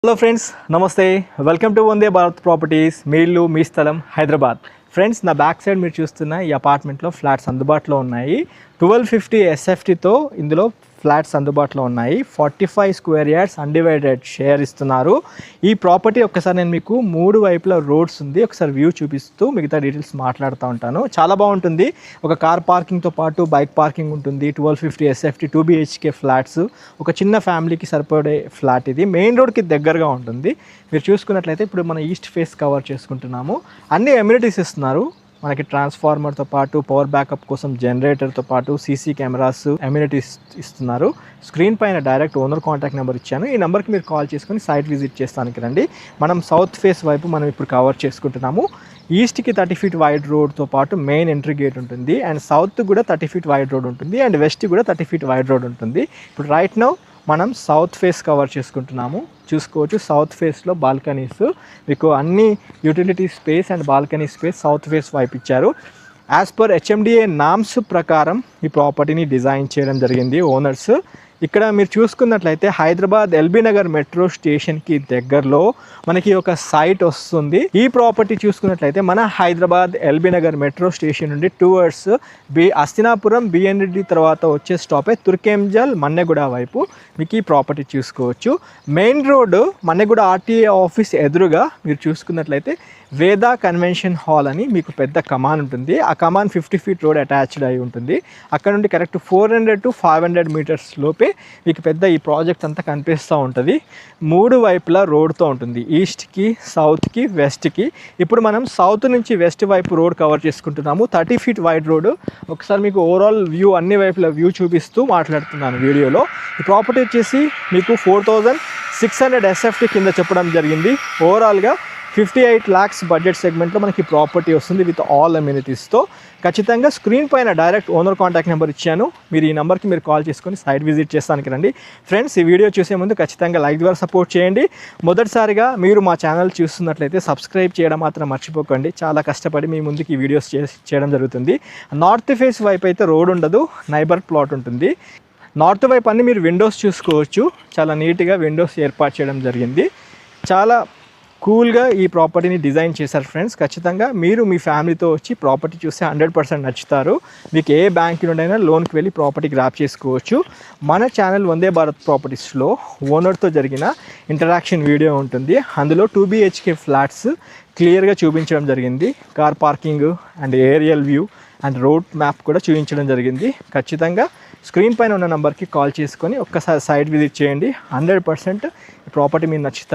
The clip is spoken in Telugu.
Hello friends, namaste. Welcome to Vande Bharat properties. మీ ఇల్లు మీ స్థలం హైదరాబాద్. ఫ్రెండ్స్, నా బ్యాక్ సైడ్ మీరు చూస్తున్న ఈ అపార్ట్మెంట్లో ఫ్లాట్స్ అందుబాటులో ఉన్నాయి. 1250 SFTతో ఇందులో ఫ్లాట్స్ అందుబాటులో ఉన్నాయి. 45 స్క్వేర్ యార్డ్స్ అన్డివైడెడ్ షేర్ ఇస్తున్నారు. ఈ ప్రాపర్టీ ఒక్కసారి నేను మీకు 3 వైపుల రోడ్స్ ఉంది, ఒకసారి వ్యూ చూపిస్తూ మిగతా డీటెయిల్స్ మాట్లాడుతూ ఉంటాను. చాలా బాగుంటుంది. ఒక కార్ పార్కింగ్తో పాటు బైక్ పార్కింగ్ ఉంటుంది. 1250 SFT 2 BHK ఫ్లాట్స్, ఒక చిన్న ఫ్యామిలీకి సరిపడే ఫ్లాట్. ఇది మెయిన్ రోడ్కి దగ్గరగా ఉంటుంది. మీరు చూసుకున్నట్లయితే ఇప్పుడు మన ఈస్ట్ ఫేస్ కవర్ చేసుకుంటున్నాము. అన్ని ఎమ్యూనిటీస్ ఇస్తున్నారు. మనకి ట్రాన్స్ఫార్మర్తో పాటు పవర్ బ్యాకప్ కోసం జనరేటర్తో పాటు సీసీ కెమెరాస్ ఎమ్యూనిటీస్ ఇస్తున్నారు. స్క్రీన్ పైన డైరెక్ట్ ఓనర్ కాంటాక్ట్ నెంబర్ ఇచ్చాను. ఈ నెంబర్కి మీరు కాల్ చేసుకొని సైట్ విజిట్ చేస్తానికి రండి. మనం సౌత్ ఫేస్ వైపు మనం ఇప్పుడు కవర్ చేసుకుంటున్నాము. ఈస్ట్కి 30 ఫీట్ వైడ్ రోడ్తో పాటు మెయిన్ ఎంట్రీ గేట్ ఉంటుంది. అండ్ సౌత్ కూడా 30 ఫీట్ వైడ్ రోడ్ ఉంటుంది. అండ్ వెస్ట్ కూడా 30 ఫీట్ వైడ్ రోడ్ ఉంటుంది. ఇప్పుడు రైట్ నౌ మనం సౌత్ ఫేస్ కవర్ చేసుకుంటున్నాము. చూసుకోవచ్చు, సౌత్ ఫేస్లో బాల్కనీస్, మీకు అన్ని utility space and balcony space south face వైపు ఇచ్చారు. యాజ్ పర్ HMDA నామ్స్ ప్రకారం ఈ ప్రాపర్టీని డిజైన్ చేయడం జరిగింది ఓనర్స్. ఇక్కడ మీరు చూసుకున్నట్లయితే హైదరాబాద్ ఎల్బీ నగర్ మెట్రో స్టేషన్కి దగ్గరలో మనకి ఒక సైట్ వస్తుంది. ఈ ప్రాపర్టీ చూసుకున్నట్లయితే మన Hyderabad LB Nagar metro station నుండి టువర్డ్స్ అస్తినాపురం BN రెడ్డి తర్వాత వచ్చే స్టాపే తుర్కెంజల్ మన్నెగూడ వైపు మీకు ఈ ప్రాపర్టీ చూసుకోవచ్చు. Main road Manneguda RTA office ఎదురుగా మీరు చూసుకున్నట్లయితే వేదా కన్వెన్షన్ హాల్ అని మీకు పెద్ద కమాన్ ఉంటుంది. ఆ కమాన్ 50 ఫీట్ రోడ్ అటాచ్డ్ అయి ఉంటుంది. అక్కడ నుండి కరెక్ట్ 400 to 500 మీటర్స్ లోపే మీకు పెద్ద ఈ ప్రాజెక్ట్ అంతా కనిపిస్తూ ఉంటుంది. 3 వైపులా రోడ్తో ఉంటుంది, ఈస్ట్కి, సౌత్కి, వెస్ట్కి. ఇప్పుడు మనం సౌత్ నుంచి వెస్ట్ వైపు రోడ్ కవర్ చేసుకుంటున్నాము. 30 ఫీట్ వైడ్ రోడ్. ఒకసారి మీకు ఓవరాల్ వ్యూ అన్ని వైపుల వ్యూ చూపిస్తూ మాట్లాడుతున్నాను వీడియోలో. ఈ ప్రాపర్టీ వచ్చేసి మీకు 4600 SFT కింద చెప్పడం జరిగింది. ఓవరాల్గా 58 lakhs బడ్జెట్ సెగ్మెంట్లో మనకి ప్రాపర్టీ వస్తుంది విత్ ఆల్ అమ్యూనిటీస్తో. ఖచ్చితంగా స్క్రీన్ పైన డైరెక్ట్ ఓనర్ కాంటాక్ట్ నెంబర్ ఇచ్చాను. మీరు ఈ నెంబర్కి మీరు కాల్ చేసుకొని సైట్ విజిట్ చేస్తానికి రండి. ఫ్రెండ్స్, ఈ వీడియో చూసే ముందు ఖచ్చితంగా లైక్ ద్వారా సపోర్ట్ చేయండి. మొదటిసారిగా మీరు మా ఛానల్ చూస్తున్నట్లయితే సబ్స్క్రైబ్ చేయడం మాత్రం మర్చిపోకండి. చాలా కష్టపడి మీ ముందుకి ఈ వీడియోస్ చేయడం జరుగుతుంది. నార్త్ ఫేస్ వైపు అయితే రోడ్ ఉండదు, నైబర్ ప్లాట్ ఉంటుంది. నార్త్ వైపు అన్ని మీరు విండోస్ చూసుకోవచ్చు. చాలా నీట్గా విండోస్ ఏర్పాటు చేయడం జరిగింది. చాలా కూల్గా ఈ ప్రాపర్టీని డిజైన్ చేశారు ఫ్రెండ్స్. ఖచ్చితంగా మీరు మీ ఫ్యామిలీతో వచ్చి ప్రాపర్టీ చూస్తే 100% నచ్చుతారు. మీకు ఏ బ్యాంక్ నుండైనా లోన్కి వెళ్ళి ప్రాపర్టీ గ్రాప్ చేసుకోవచ్చు. మన ఛానల్ వందే భారత్ ప్రాపర్టీస్లో ఓనర్తో జరిగిన ఇంటరాక్షన్ వీడియో ఉంటుంది. అందులో 2 BHK ఫ్లాట్స్ క్లియర్గా చూపించడం జరిగింది. Car parking and aerial view and road map కూడా చూపించడం జరిగింది. ఖచ్చితంగా స్క్రీన్ పైన ఉన్న నెంబర్కి కాల్ చేసుకొని ఒక్కసారి సైట్ విజిట్ చేయండి. 100% ప్రాపర్టీ మీరు నచ్చుతారు.